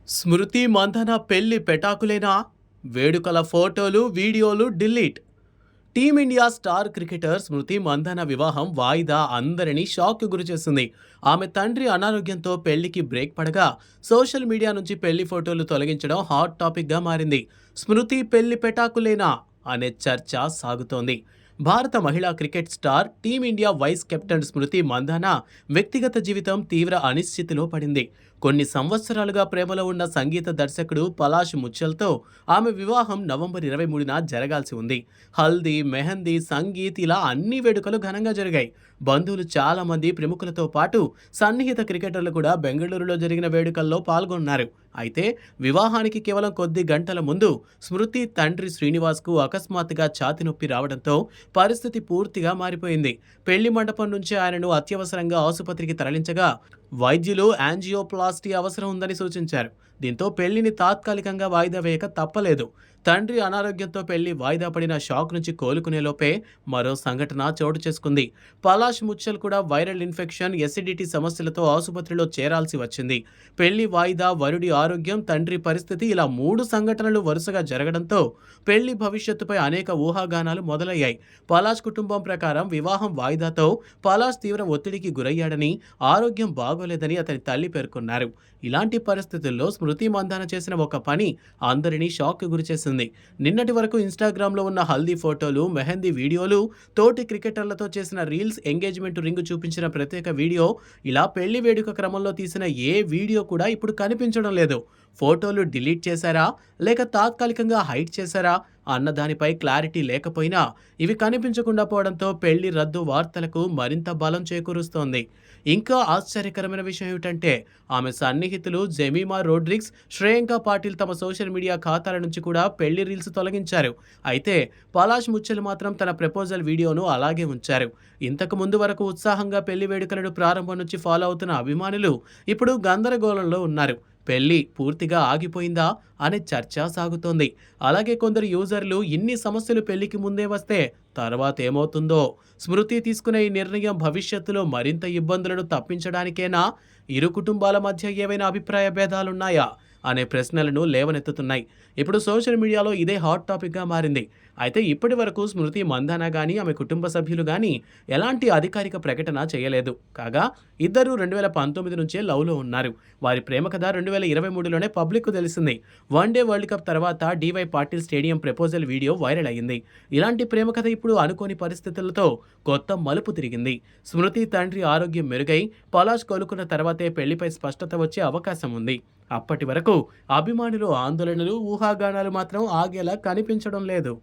స్మృతి మందన పెళ్లి పెటాకులేనా? వేడుకల ఫోటోలు, వీడియోలు డిలీట్. టీమిండియా స్టార్ క్రికెటర్ స్మృతి మందన వివాహం వాయిదా అందరినీ షాక్కు గురిచేసింది. ఆమె తండ్రి అనారోగ్యంతో పెళ్లికి బ్రేక్ పడగా సోషల్ మీడియా నుంచి పెళ్లి ఫోటోలు తొలగించడం హాట్ టాపిక్గా మారింది. స్మృతి పెళ్లి పెటాకులేనా అనే చర్చ సాగుతోంది. భారత మహిళా cricket star Team India vice captain Smriti Mandhana వ్యక్తిగత జీవితం తీవ్ర అనిశ్చితిలో పడింది. కొన్ని సంవత్సరాలుగా ప్రేమలో ఉన్న సంగీత దర్శకుడు పలాష్ ముచ్చల్తో ఆమె వివాహం నవంబర్ 23న జరగాల్సి ఉంది. హల్దీ, మెహందీ, సంగీత్ ఇలా అన్ని వేడుకలు ఘనంగా జరిగాయి. బంధువులు చాలా మంది, ప్రముఖులతో పాటు సన్నిహిత క్రికెటర్లు కూడా బెంగళూరులో జరిగిన వేడుకల్లో పాల్గొన్నారు. అయితే వివాహానికి కేవలం కొద్ది గంటల ముందు స్మృతి తండ్రి శ్రీనివాస్కు అకస్మాత్తుగా ఛాతి నొప్పి రావడంతో పరిస్థితి పూర్తిగా మారిపోయింది. పెళ్లి మండపం నుంచి ఆయనను అత్యవసరంగా ఆసుపత్రికి తరలించగా వైద్యులు యాంజియోప్లాస్టీ అవసరం ఉందని సూచించారు. దీంతో పెళ్లిని తాత్కాలికంగా వాయిదా వేయక తప్పలేదు. తండ్రి అనారోగ్యంతో పెళ్లి వాయిదా పడిన షాక్ నుంచి కోలుకునేలోపే మరో సంఘటన చోటు చేసుకుంది. పలాష్ ముచ్చల్ కూడా వైరల్ ఇన్ఫెక్షన్, ఎసిడిటీ సమస్యలతో ఆసుపత్రిలో చేరాల్సి వచ్చింది. పెళ్లి వాయిదా, వరుడి ఆరోగ్యం, తండ్రి పరిస్థితి ఇలా 3 సంఘటనలు వరుసగా జరగడంతో పెళ్లి భవిష్యత్తుపై అనేక ఊహాగానాలు మొదలయ్యాయి. పలాష్ కుటుంబం ప్రకారం వివాహం వాయిదాతో పలాష్ తీవ్ర ఒత్తిడికి గురయ్యాడని, ఆరోగ్యం బాగోలేదని అతని తల్లి పేర్కొన్నారు. ఇలాంటి పరిస్థితుల్లో స్మృతి మందాన చేసిన ఒక పని అందరినీ షాక్ గురిచేసింది. నిన్నటి వరకు ఇన్స్టాగ్రామ్లో ఉన్న హల్దీ ఫోటోలు, మెహందీ వీడియోలు, తోటి క్రికెటర్లతో చేసిన రీల్స్, ఎంగేజ్మెంట్ రింగు చూపించిన ప్రత్యేక వీడియో, ఇలా పెళ్లి వేడుక క్రమంలో తీసిన ఏ వీడియో కూడా ఇప్పుడు కనిపించడం లేదు. ఫోటోలు డిలీట్ చేశారా లేక తాత్కాలికంగా హైడ్ చేశారా అన్న దానిపై క్లారిటీ లేకపోయినా ఇవి కనిపించకుండా పోవడంతో పెళ్లి రద్దు వార్తలకు మరింత బలం చేకూరుస్తోంది. ఇంకా ఆశ్చర్యకరమైన విషయం ఏమిటంటే ఆమె సన్నిహితులు జెమీమా రోడ్రిగ్స్, శ్రేయాంక పాటిల్ తమ సోషల్ మీడియా ఖాతాల నుంచి కూడా పెళ్లి రీల్స్ తొలగించారు. అయితే పలాష్ ముచ్చల్ మాత్రం తన ప్రపోజల్ వీడియోను అలాగే ఉంచారు. ఇంతకు ముందు వరకు ఉత్సాహంగా పెళ్లి వేడుకలను ప్రారంభం నుంచి ఫాలో అవుతున్న అభిమానులు ఇప్పుడు గందరగోళంలో ఉన్నారు. పెళ్లి పూర్తిగా ఆగిపోయిందా అనే చర్చ సాగుతోంది. అలాగే కొందరు యూజర్లు ఇన్ని సమస్యలు పెళ్లికి ముందే వస్తే తర్వాత ఏమవుతుందో, స్మృతి తీసుకునే ఈ నిర్ణయం భవిష్యత్తులో మరింత ఇబ్బందులను తప్పించడానికేనా, ఇరు కుటుంబాల మధ్య ఏవైనా అభిప్రాయ భేదాలున్నాయా అనే ప్రశ్నలను లేవనెత్తుతున్నాయి. ఇప్పుడు సోషల్ మీడియాలో ఇదే హాట్ టాపిక్గా మారింది. అయితే ఇప్పటి వరకు స్మృతి మందాన కానీ ఆమె కుటుంబ సభ్యులు కానీ ఎలాంటి అధికారిక ప్రకటన చేయలేదు. కాగా ఇద్దరు 2019 నుంచే లవ్లో ఉన్నారు. వారి ప్రేమ కథ 2023లోనే పబ్లిక్కు తెలిసింది. వన్డే వరల్డ్ కప్ తర్వాత DY Patil stadium proposal video viral అయ్యింది. ఇలాంటి ప్రేమ కథ ఇప్పుడు అనుకోని పరిస్థితులతో కొత్త మలుపు తిరిగింది. స్మృతి తండ్రి ఆరోగ్యం మెరుగై పలాష్ కోలుకున్న తర్వాతే పెళ్లిపై స్పష్టత వచ్చే అవకాశం ఉంది. అప్పటి వరకు అభిమానులు ఆందోళనలు, ఊహాగానాలు మాత్రం ఆగేలా కనిపించడం లేదు.